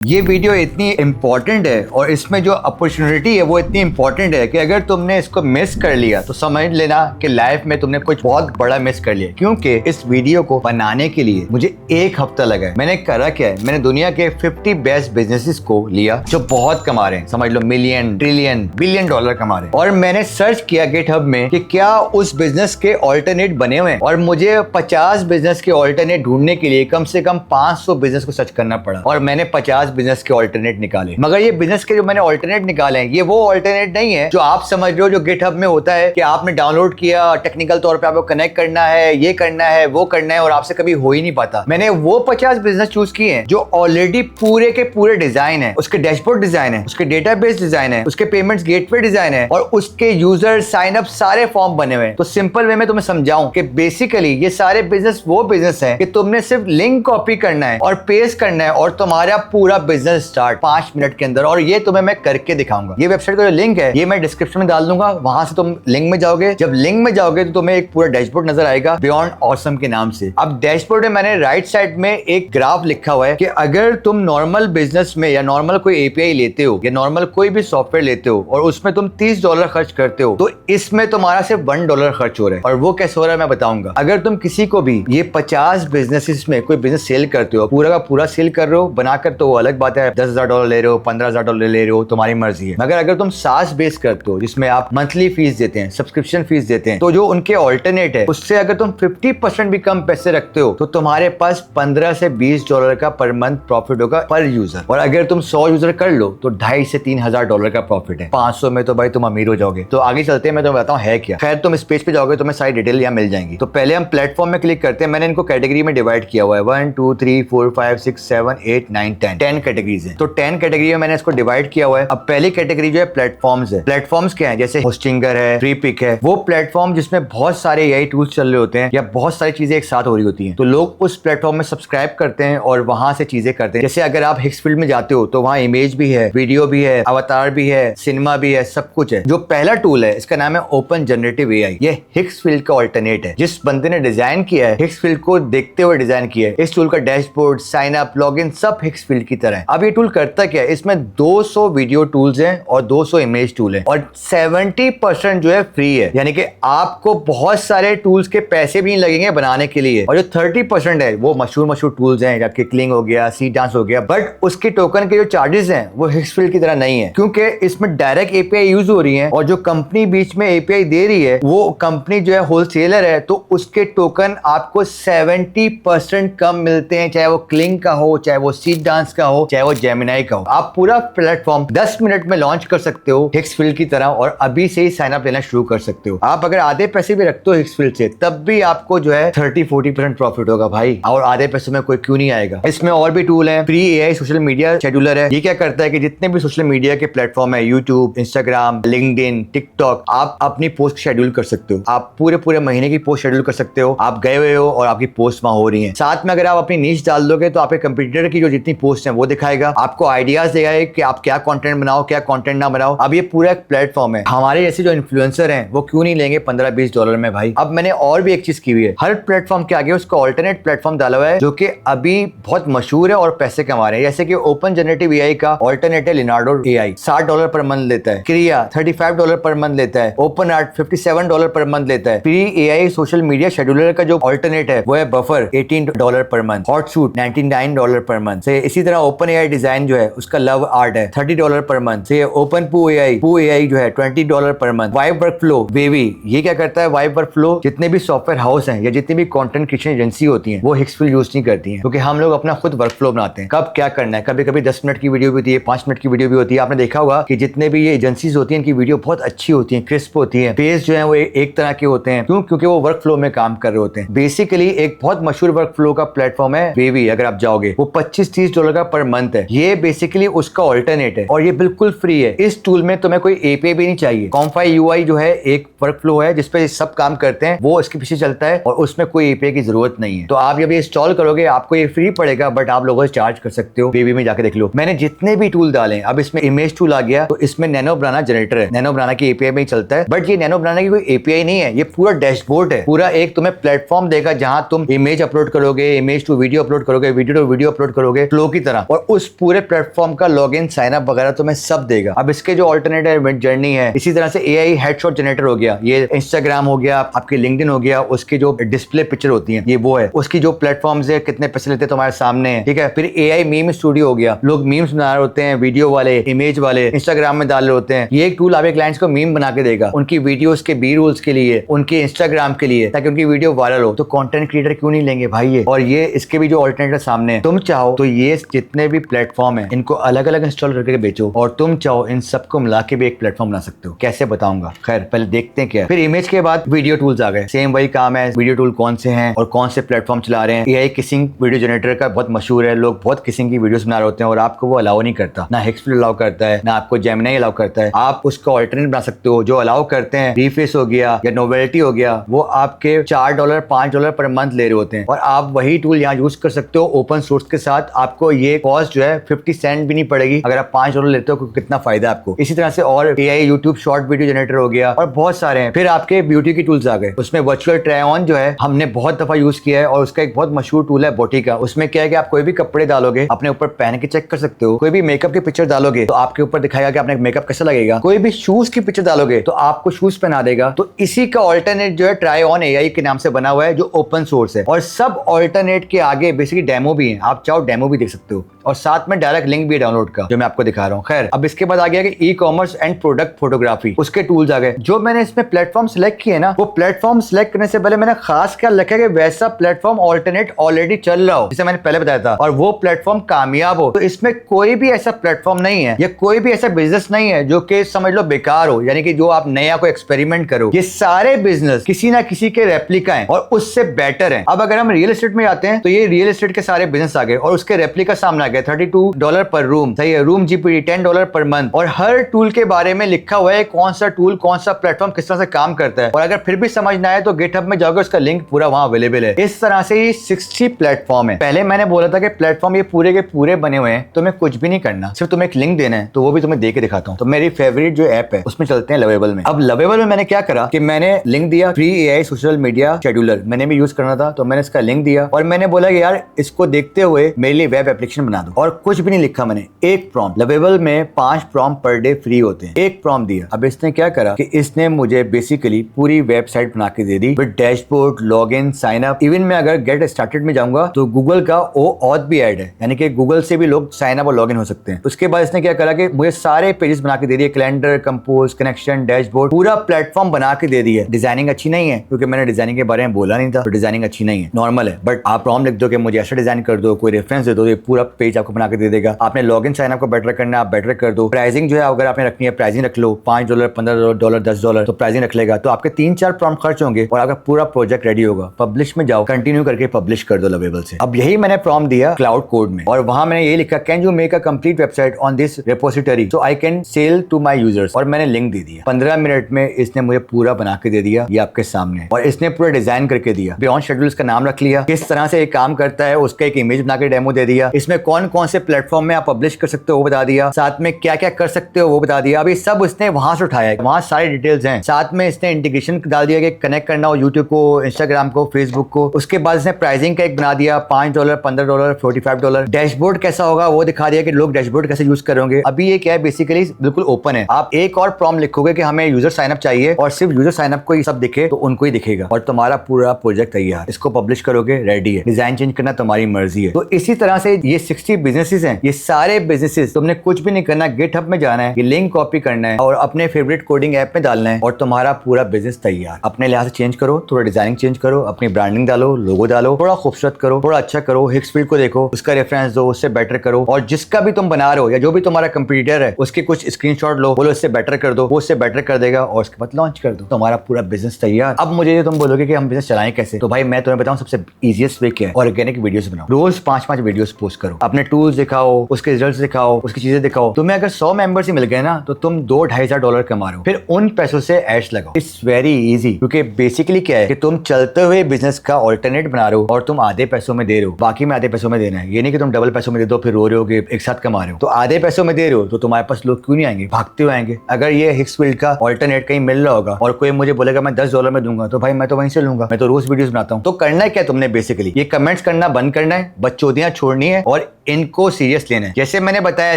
ये वीडियो इतनी इम्पोर्टेंट है और इसमें जो अपॉर्चुनिटी है वो इतनी इम्पोर्टेंट है कि अगर तुमने इसको मिस कर लिया तो समझ लेना कि लाइफ में तुमने कुछ बहुत बड़ा मिस कर लिया। क्योंकि इस वीडियो को बनाने के लिए मुझे 1 हफ्ता लगा है। मैंने करा क्या है, मैंने दुनिया के 50 बेस्ट बिजनेसेस को लिया जो बहुत कमा रहे हैं, समझ लो मिलियन, ट्रिलियन, बिलियन डॉलर कमा रहे हैं, और मैंने सर्च किया गिटहब में कि क्या उस बिजनेस के ऑल्टरनेट बने हुए हैं, और मुझे 50 बिजनेस के ऑल्टरनेट ढूंढने के लिए कम से कम 500 बिजनेस को सर्च करना पड़ा और मैंने 50 बिजनेस के ऑल्टरनेट निकाले। मगर ये बिजनेस के जो मैंने ऑल्टरनेट निकाले हैं ये वो ऑल्टरनेट नहीं है जो आप समझ रहे हो, जो गिटहब में होता है कि आपने डाउनलोड किया, टेक्निकल तौर पे आपको कनेक्ट करना है, ये करना है, वो करना है, और आपसे कभी हो ही नहीं पाता। मैंने वो 50 बिजनेस चूज किए हैं जो ऑलरेडी पूरे के पूरे डिजाइन है, उसके डैशबोर्ड डिजाइन है, उसके डेटाबेस डिजाइन है, उसके पेमेंट्स गेटवे डिजाइन है, और उसके यूजर साइन अप सारे फॉर्म बने हुए हैं। तो सिंपल वे में तुम्हें समझाऊं कि बेसिकली ये सारे बिजनेस वो बिजनेस है कि तुमने सिर्फ लिंक कॉपी करना है और पेस्ट करना है और तुम्हारा पूरा बिजनेस स्टार्ट 5 मिनट के अंदर। और ये तुम्हें मैं करके दिखाऊंगा। ये वेबसाइट का जो लिंक है ये मैं डिस्क्रिप्शन में डाल दूंगा, वहां से तुम लिंक में जाओगे। जब लिंक में जाओगे तो तुम्हें एक पूरा डैशबोर्ड नजर आएगा बियॉन्ड ऑसम के नाम से। अब डैशबोर्ड में मैंने राइट साइड में एक ग्राफ लिखा हुआ है कि अगर तुम नॉर्मल बिजनेस में या नॉर्मल कोई एपीआई लेते हो या नॉर्मल कोई भी सॉफ्टवेयर लेते हो और उसमें तुम $30 खर्च करते हो तो इसमें तुम्हारा सिर्फ $1 खर्च हो रहा है। और वो कैसे हो रहा है मैं बताऊंगा। अगर तुम किसी को भी ये 50 बिजनेसेस में कोई बिजनेस सेल करते हो, पूरा का पूरा सेल कर रहे हो बनाकर, तो वो अलग बात है। $10,000 ले रहे हो, $15,000 ले रहे हो, तुम्हारी मर्जी है। मगर अगर तुम SaaS बेस करते हो जिसमें आप मंथली फीस देते हैं, सब्सक्रिप्शन फीस देते हैं, तो जो उनके ऑल्टरनेट है उससे अगर तुम 50% भी कम पैसे रखते हो तो तुम्हारे पास $15 से $20 का पर मंथ प्रॉफिट होगा पर यूजर। और अगर तुम 100 यूजर कर लो तो $2,500 से $3,000 का प्रॉफिट है। 500 में तो भाई तुम अमीर हो जाओगे। तो आगे चलते हैं, मैं तुम्हें बताऊं है क्या। खैर तुम इस पेज पे जाओगे तो मैं सारी डिटेल यहाँ मिल जाएंगी। तो पहले हम प्लेटफॉर्म में क्लिक करते हैं। मैंने इनको कैटेगरी में डिवाइड किया हुआ है, 1 2 3 4 5 6 7 8 9 10 कैटेगरीज है। तो 10 कैटेगरी में मैंने इसको डिवाइड किया हुआ है। अब पहली कैटेगरी जो है प्लेटफॉर्म्स है। प्लेटफॉर्म्स क्या है, जैसे होस्टिंगर है, फ्रीपिक है, वो प्लेटफॉर्म जिसमें बहुत सारे एआई टूल्स चल रहे होते हैं या बहुत सारी चीजें एक साथ हो रही होती हैं। तो लोग उस प्लेटफॉर्म में सब्सक्राइब करते हैं और वहां से चीजें करते हैं। जैसे अगर आप हिक्सफील्ड में जाते हो तो वहां इमेज भी है, वीडियो भी है, अवतार भी है, सिनेमा भी है, सब कुछ है। जो पहला टूल है इसका नाम है ओपन जनरेटिव एआई। ये हिक्सफील्ड का ऑल्टरनेट है। जिस बंदे ने डिजाइन किया है हिक्सफील्ड को देखते हुए डिजाइन किया है। इस टूल का डैशबोर्ड, साइन अप, लॉगिन सब हिक्सफील्ड की तरह है। अब ये टूल करता क्या है, इसमें 200 वीडियो टूल्स हैं और 200 इमेज टूल हैं और 70% जो है फ्री है। यानी कि आपको बहुत सारे टूल्स के पैसे भी नहीं लगेंगे बनाने के लिए। और जो 30% है वो मशहूर टूल्स हैं, जबकि क्लिंग हो गया, सी डांस हो गया, बट उसके टोकन के जो चार्जेस हैं वो हिक्सफील्ड की तरह नहीं है, क्योंकि इसमें डायरेक्ट एपीआई यूज हो रही है। और जो कंपनी बीच में एपीआई दे रही है वो कंपनी जो है होलसेलर है, तो उसके टोकन आपको 70% कम मिलते हैं, चाहे वो क्लिंग का हो, चाहे वो सी डांस का हो, चाहे वो जेमिनाई का हो। आप पूरा प्लेटफॉर्म 10 मिनट में लॉन्च कर सकते हो हिक्सफील्ड की तरह और अभी से ही साइन अप लेना शुरू कर सकते हो। आप अगर आधे पैसे भी रखते हो हिक्सफील्ड से तब भी आपको जो है 30-40% प्रॉफिट होगा भाई, और आधे पैसे में कोई क्यों नहीं आएगा। इसमें और भी टूल है। Free AI social media scheduler है। ये क्या करता है कि जितने भी सोशल मीडिया के प्लेटफॉर्म है, यूट्यूब, इंस्टाग्राम, लिंक्डइन, टिकटॉक, आप अपनी पोस्ट शेड्यूल कर सकते हो। आप पूरे महीने की पोस्ट शेड्यूल कर सकते हो। आप गए हुए हो और आपकी पोस्ट वहां हो रही है। साथ में अगर आप अपनी नीश डाल दोगे तो आपके कंप्यूटर की जो जितनी पोस्ट है वो दिखाएगा, आपको आइडियाज देगा कि आप क्या कंटेंट बनाओ, क्या कंटेंट ना बनाओ। अब ये पूरा एक प्लेटफॉर्म है। हमारे जैसे जो इन्फ्लुएंसर हैं वो क्यों नहीं लेंगे $15-20 में भाई। अब मैंने और भी एक चीज की हुई है। हर प्लेटफॉर्म के आगे उसका ऑल्टरनेट प्लेटफॉर्म डाला हुआ है जो कि अभी बहुत मशहूर है और पैसे कमा रहे हैं। जैसे कि ओपन जनरेटिव एआई का ऑल्टरनेट है लिनार्डो एआई, $60 पर मंथ लेता है। क्रिया $35 पर मंथ लेता है। ओपन आर्ट $57 पर मंथ लेता है। Free AI social media scheduler का जो ऑल्टरनेट है वो है buffer, $18 per month. हॉटसूट $99 per month से। इसी तरह ओपन एआई डिजाइन जो है उसका लव आर्ट है $30 पर मंथ से। ओपन पू एआई जो है $20 per month. Vibe workflow wavy, ये क्या करता है, वाइब वर्कफ्लो जितने भी सॉफ्टवेयर हाउस हैं या जितनी भी कंटेंट क्रिएशन एजेंसी होती हैं वो हिक्सफील्ड यूज नहीं करती हैं, क्योंकि हम लोग अपना खुद वर्कफ्लो बनाते हैं। कब क्या करना है, कभी कभी 10 मिनट की वीडियो भी होती है, 5 मिनट की वीडियो भी होती है। आपने देखा होगा कि जितने भी ये एजेंसीज होती हैं इनकी वीडियो बहुत अच्छी होती है, क्रिस्प होती है, पेज जो है वो एक तरह के होते हैं। क्यों? क्योंकि वो वर्कफ्लो में काम कर रहे होते हैं। बेसिकली एक बहुत मशहूर वर्कफ्लो का प्लेटफॉर्म है वेवी। अगर आप जाओगे वो $25-30 का पर मंथ है। ये बेसिकली उसका ऑल्टरनेट है और ये बिल्कुल फ्री है। इस टूल में तुम्हें कोई एपीआई भी नहीं चाहिए। कॉम्फाई यूआई जो है एक वर्कफ्लो है जिसपे सब काम करते हैं, वो इसके पीछे चलता है और उसमें कोई एपीआई की जरूरत नहीं है। तो आप जब ये इंस्टॉल करोगे आपको ये फ्री पड़ेगा, बट आप लोगों से चार्ज कर सकते हो। वेवी में जाके देख लो। मैंने जितने भी टूल डाले, अब इसमें इमेज टूल आ गया तो इसमें नैनो बनाना जनरेटर है। नैनो बनाना की एपीआई में ही चलता है, बट ये नैनो बनाना की कोई एपीआई नहीं है। ये पूरा डैशबोर्ड है। पूरा एक तुम्हें प्लेटफॉर्म देगा जहां तुम इमेज अपलोड करोगे, इमेज टू वीडियो अपलोड करोगे, वीडियो टू वीडियो अपलोड करोगे फ्लो की तरह। और उस पूरे प्लेटफॉर्म का लॉगिन साइन अप वगैरह तुम्हें सब देगा। अब इसके जो ऑल्टरनेटिव जर्नी है, इसी तरह से AI हेडशॉट जनरेटर हो गया, ये इंस्टाग्राम हो गया, आपके लिंक्डइन हो गया, उसकी जो डिस्प्ले पिक्चर होती है ये वो है, उसकी जो प्लेटफॉर्म्स है कितने पैसे लेते हैं तुम्हारे सामने है, ठीक है। फिर AI मीम स्टूडियो हो गया, लोग मीम्स बना रहे होते हैं, वीडियो वाले, इमेज वाले, इंस्टाग्राम में डाल रहे होते हैं, ये एक टूल आपके क्लाइंट्स को मीम बना के देगा उनकी वीडियोस के बी रोल्स के लिए, उनके इंस्टाग्राम के लिए, ताकि उनकी वीडियो वायरल हो। तो कंटेंट क्रिएटर क्यों नहीं लेंगे भाई ये। और ये इसके भी जो ऑल्टरनेटिव सामने है, तुम चाहो तो ये जितने भी प्लेटफॉर्म है इनको अलग अलग इंस्टॉल करके बेचो, और तुम चाहो इन सबको मिला के भी एक प्लेटफॉर्म बना सकते हो। कैसे बताऊंगा, खैर पहले देखते हैं क्या। फिर इमेज के बाद वीडियो टूल्स आ गए, सेम वही काम है, वीडियो टूल कौन से हैं और कौन से प्लेटफॉर्म चला रहे हैं। AI किसिंग वीडियो जनरेटर का बहुत मशहूर है, लोग बहुत किसिंग की वीडियोस बना रहे होते हैं और आपको वो अलाउ नहीं करता, ना हिक्सफिल अलाउ करता है, ना आपको जेमिनी अलाउ करता है। आप उसका ऑल्टरनेट बना सकते हो। जो अलाउ करते हैं, रीफेस हो गया या नोवेल्टी हो गया, वो आपके $4 $5 पर मंथ ले रहे होते हैं, और आप वही टूल यहाँ यूज कर सकते हो ओपन सोर्स के साथ। आपको ये कॉस्ट जो है 50 सेंट भी नहीं पड़ेगी अगर आप $5 लेते हो, कितना फायदा है आपको। इसी तरह से और AI YouTube short video generator हो गया और बहुत सारे हैं। फिर आपके ब्यूटी की टूल्स आ गए, उसमें वर्चुअल ट्राई ऑन जो है हमने बहुत दफा यूज किया है, और उसका एक बहुत मशहूर टूल है बोटिका। उसमें क्या है कि आप कोई भी कपड़े डालोगे अपने ऊपर पहन के चेक कर सकते हो, कोई भी मेकअप की पिक्चर डालोगे तो आपके ऊपर दिखाएगा कि आपने मेकअप कैसा लगेगा, कोई भी शूज की पिक्चर डालोगे तो आपको शूज पहना देगा। तो इसी का ऑल्टरनेट जो है ट्राई ऑन AI के नाम से बना हुआ है, जो ओपन सोर्स है, और सब ऑल्टरनेट के आगे बेसिकली डेमो भी है, आप चाहो डेमो भी देख सकते हो, और साथ में डायरेक्ट लिंक भी है डाउनलोड का, जो मैं आपको दिखा रहा हूँ। खैर अब इसके बाद आ गया कि e commerce and product photography, उसके टूल्स आ गए। जो मैंने इसमें प्लेटफॉर्म सिलेक्ट किए ना, वो प्लेटफॉर्म सिलेक्ट करने से पहले मैंने खास ख्याल रखा कि वैसा प्लेटफॉर्म ऑल्टरनेट ऑलरेडी चल रहा हो, जिसे मैंने पहले बताया था, और वो प्लेटफॉर्म कामयाब हो। तो इसमें कोई भी ऐसा प्लेटफॉर्म नहीं है या कोई भी ऐसा बिजनेस नहीं है जो कि समझ लो बेकार हो, यानी कि जो आप नया कोई एक्सपेरिमेंट करो। ये सारे बिजनेस किसी ना किसी के रेप्लिका हैं और उससे बेटर हैं। अब अगर हम रियल एस्टेट में आते हैं तो ये रियल एस्टेट के सारे बिजनेस आ गए और उसके रेप्लिका सामने आ गए। $32 पर रूम, सही है, रूम जीपीडी $10 पर मंथ, और हर टूल के बारे में लिखा हुआ है कौन सा टूल, कौन सा प्लेटफॉर्म किस तरह से काम करता है। और अगर फिर भी समझ ना आए तो गिटहब में जाओगे, उसका लिंक पूरा वहां अवेलेबल है। इस तरह से ये 60 प्लेटफॉर्म है। पहले मैंने बोला था कि प्लेटफॉर्म ये पूरे के पूरे बने हुए हैं, तुम्हें कुछ भी नहीं करना, सिर्फ तुम्हें एक लिंक देना है, तो वो भी तुम्हें दे के दिखाता हूँ। तो मेरी फेवरेट जो ऐप है उसमें चलते हैं लवेबल में। अब लवेबल में मैंने क्या करा कि मैंने लिंक दिया, free AI social media scheduler मैंने भी यूज करना था, तो मैंने इसका लिंक दिया और मैंने बोला कि यार इसको देखते हुए मेरे लिए वेब एप्लीकेशन बना दो, और कुछ भी नहीं लिखा मैंने, एक प्रॉम्प्ट। लवेबल में 5 प्रॉम्प्ट पर डे फ्री होते हैं, एक प्रॉम्प्ट दिया। अब इसने क्या करा कि इसने मुझे बेसिकली पूरी वेबसाइट बना के दे दी with dashboard, login, sign up. Even मैं अगर गेट स्टार्टेड में जाऊंगा तो गूगल का OAuth भी ऐड है, यानी कि गूगल से भी लोग साइन अप और लॉगिन हो सकते हैं। उसके बाद इसने क्या करा कि मुझे सारे पेजेस बना के दे दिए, कैलेंडर, कंपोज, कनेक्शन, डैशबोर्ड, पूरा प्लेटफॉर्म बना के दे दिया। डिजाइनिंग अच्छी नहीं है क्योंकि मैंने डिजाइनिंग के बारे में बोला नहीं था, तो डिजाइनिंग अच्छी नहीं है, नॉर्मल है, बट आप प्रॉम्प्ट लिख दो कि मुझे ऐसा डिजाइन कर दो, कोई रेफरेंस दे दो, ये पूरा पेज आपको बना के दे देगा। आपने लॉगिन साइन अप को बेटर करना है, आप बेटर कर दो। प्राइसिंग जो है अगर आपने रखनी है, प्राइसिंग रख लो, $5 $15 $10, तो प्राइसिंग रख लेगा। तो आपके 3-4 प्रॉम्प्ट खर्च होंगे और आपका पूरा प्रोजेक्ट रेडी होगा। पब्लिश में जाओ, कंटिन्यू करके पब्लिश कर दो लवेबल से। अब यही मैंने प्रॉम्प्ट दिया क्लाउड कोड में, और वहां मैंने ये लिखा, can you make a complete website on this repository so I can sell to my users, और मैंने लिंक दे दिया। 15 मिनट में इसने मुझे पूरा बना के दे दिया, ये आपके सामने, और इसने पूरा डिजाइन करके दिया। बियॉन्ड शेड्यूल्स का नाम रख लिया, किस तरह से एक काम करता है, उसका एक इमेज बना के डेमो दे दिया। इसमें कौन कौन से प्लेटफॉर्म में आप पब्लिश कर सकते हो वो बता दिया, साथ में क्या क्या कर सकते हो वो बता दिया। अभी सब उसने वहां से उठाया है, वहां सारी डिटेल्स हैं। साथ में इसने इंटीग्रेशन डाल दिया कि कनेक्ट करना हो यूट्यूब को, इंस्टाग्राम को, फेसबुक को। उसके बाद इसने प्राइसिंग का एक बना दिया, $5 $15 $45। डैशबोर्ड कैसा होगा वो दिखा दिया कि लोग डैशबोर्ड कैसे यूज करेंगे। अभी ये क्या है, बेसिकली बिल्कुल ओपन है। आप एक और प्रॉम्प्ट लिखोगे कि हमें यूजर साइन अप चाहिए, और सिर्फ यूजर साइन अप को ही सब दिखे तो उनको ही दिखेगा, और तुम्हारा पूरा प्रोजेक्ट तैयार। इसको पब्लिश करोगे, रेडी है। डिजाइन चेंज करना तुम्हारी मर्जी है। तो इसी तरह से ये 60 बिजनेसेस हैं, ये सारे बिजनेसेस तुमने कुछ भी नहीं करना, गिटहब में जाना है, ये लिंक कॉपी करना है और अपने फेवरेट कोडिंग ऐप में डालना है, और तुम्हारा पूरा बिजनेस तैयार। अपने लिहाज से चेंज करो, थोड़ा डिजाइनिंग चेंज करो, अपनी ब्रांडिंग डालो, लोगो डालो, थोड़ा खूबसूरत करो, थोड़ा अच्छा करो, हिक्सफील्ड को देखो, उसका रेफरेंस दो, उससे बेटर करो, और जिसका भी तुम बना रहे हो या जो भी तुम्हारा कंप्यूटर है उसके कुछ स्क्रीनशॉट लो, बोलो इससे बेटर कर दो, वो उससे बेटर कर देगा, और उसके बाद लॉन्च कर दो, तुम्हारा पूरा बिजनेस तैयार। अब मुझे ये तुम बोलोगे कि हम बिजनेस चलाएं कैसे, तो भाई मैं तुम्हें बताऊं सबसे इजीएस्ट वे क्या है। ऑर्गेनिक वीडियोस बनाओ, रोज 5-5 वीडियोस पोस्ट करो, अपने टूल्स दिखाओ, उसके रिजल्ट्स दिखाओ, उसकी चीजें दिखाओ। तुम्हें अगर 100 मेंबर्स ही मिल गए ना तो तुम $2-2.5 कमा रहे हो, फिर उन पैसों से एड्स लगाओ। इट्स वेरी इजी, क्योंकि बेसिकली क्या है कि तुम चलते हुए बिजनेस का ऑल्टरनेट बना रहे हो और तुम आधे पैसों में दे रहे हो, बाकी में आधे पैसों में देना है। ये नहीं कि तुम डबल पैसों में दे दो फिर रो रहे हो कि एक साथ कमा रहे हो। तो आधे पैसों में दे रहे हो तो तुम्हारे पास लोग क्यों नहीं आएंगे, भागते हुए आएंगे। अगर ये हिक्सफील्ड का ऑल्टरनेट कहीं मिल रहा होगा और कोई मुझे बोलेगा मैं $10 में दूंगा, तो भाई मैं तो वहीं से लूंगा, मैं तो रोज वीडियोस बनाता हूँ। तो करना है क्या तुमने, बेसिकली ये कमेंट्स करना बंद करना है, बकचोदियां छोड़नी है और इनको सीरियस लेना है। जैसे मैंने बताया,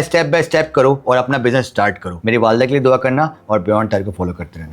स्टेप बाय स्टेप करो और अपना बिजनेस स्टार्ट करो। मेरी वालदा के लिए दुआ करना और बियॉन्ड टायर को फॉलो करते रहना।